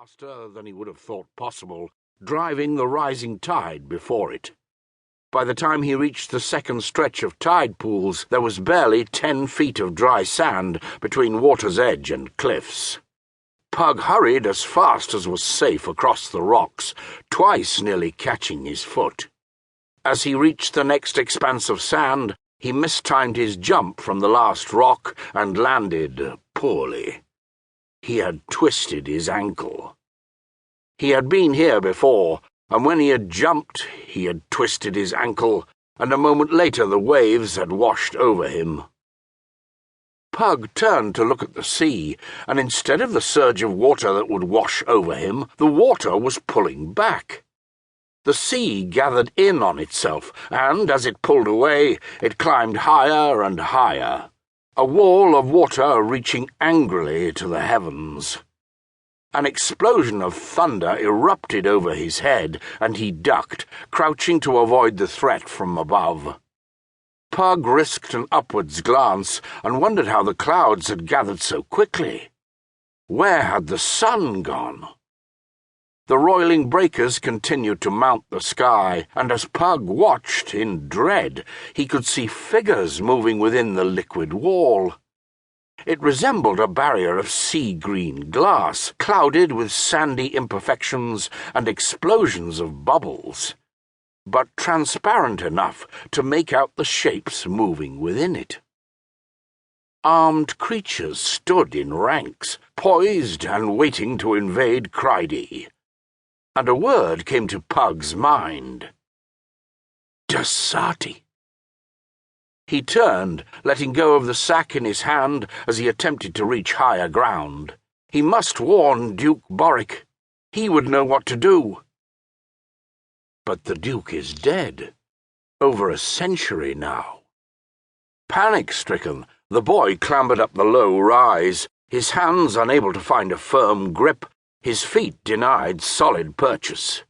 faster than he would have thought possible, driving the rising tide before it. By the time he reached the second stretch of tide pools, there was barely 10 feet of dry sand between water's edge and cliffs. Pug hurried as fast as was safe across the rocks, twice nearly catching his foot. As he reached the next expanse of sand, he mistimed his jump from the last rock and landed poorly. He had twisted his ankle. He had been here before, and when he had jumped, he had twisted his ankle, and a moment later the waves had washed over him. Pug turned to look at the sea, and instead of the surge of water that would wash over him, the water was pulling back. The sea gathered in on itself, and as it pulled away, it climbed higher and higher, a wall of water reaching angrily to the heavens. An explosion of thunder erupted over his head, and he ducked, crouching to avoid the threat from above. Pug risked an upwards glance and wondered how the clouds had gathered so quickly. Where had the sun gone? The roiling breakers continued to mount the sky, and as Pug watched in dread, he could see figures moving within the liquid wall. It resembled a barrier of sea-green glass, clouded with sandy imperfections and explosions of bubbles, but transparent enough to make out the shapes moving within it. Armed creatures stood in ranks, poised and waiting to invade Cryde. And a word came to Pug's mind. Dasati. He turned, letting go of the sack in his hand as he attempted to reach higher ground. He must warn Duke Boric. He would know what to do. But the Duke is dead. Over a century now. Panic-stricken, the boy clambered up the low rise, his hands unable to find a firm grip, his feet denied solid purchase.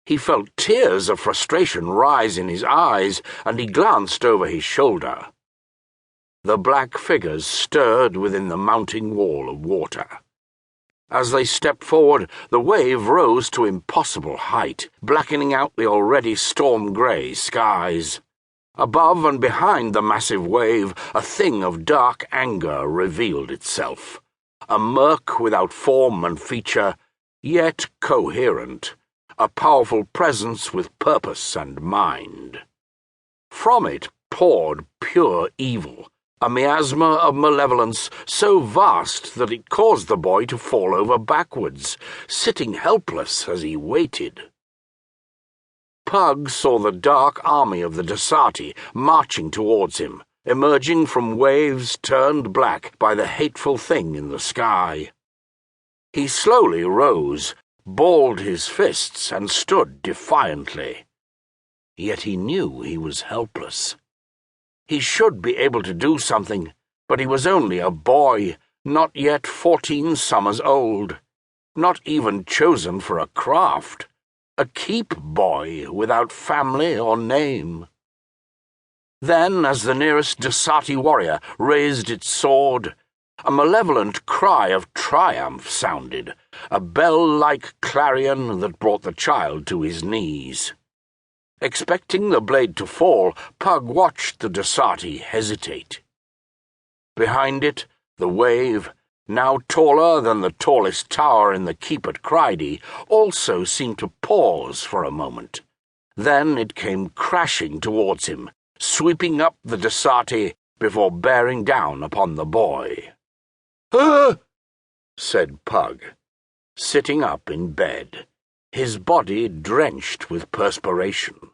He felt tears of frustration rise in his eyes, and he glanced over his shoulder. The black figures stirred within the mounting wall of water. As they stepped forward, the wave rose to impossible height, blackening out the already storm-grey skies. Above and behind the massive wave, a thing of dark anger revealed itself. A murk without form and feature, yet coherent, a powerful presence with purpose and mind. From it poured pure evil, a miasma of malevolence so vast that it caused the boy to fall over backwards, sitting helpless as he waited. Pug saw the dark army of the Dasati marching towards him, emerging from waves turned black by the hateful thing in the sky. He slowly rose, balled his fists, and stood defiantly. Yet he knew he was helpless. He should be able to do something, but he was only a boy, not yet 14 summers old, not even chosen for a craft, a keep boy without family or name. Then, as the nearest Dasati warrior raised its sword, a malevolent cry of triumph sounded, a bell-like clarion that brought the child to his knees. Expecting the blade to fall, Pug watched the Dasati hesitate. Behind it, the wave, now taller than the tallest tower in the keep at Cryde, also seemed to pause for a moment. Then it came crashing towards him, sweeping up the Dasati before bearing down upon the boy. "Ah!" said Pug, sitting up in bed, his body drenched with perspiration.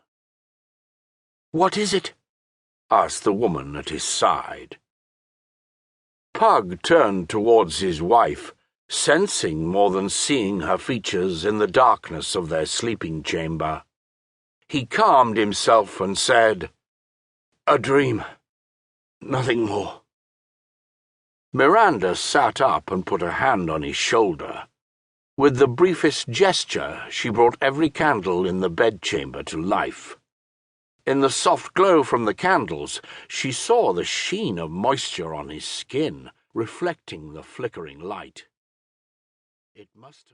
"What is it?" asked the woman at his side. Pug turned towards his wife, sensing more than seeing her features in the darkness of their sleeping chamber. He calmed himself and said, "A dream. Nothing more." Miranda sat up and put a hand on his shoulder. With the briefest gesture, she brought every candle in the bedchamber to life. In the soft glow from the candles, she saw the sheen of moisture on his skin, reflecting the flickering light. It must have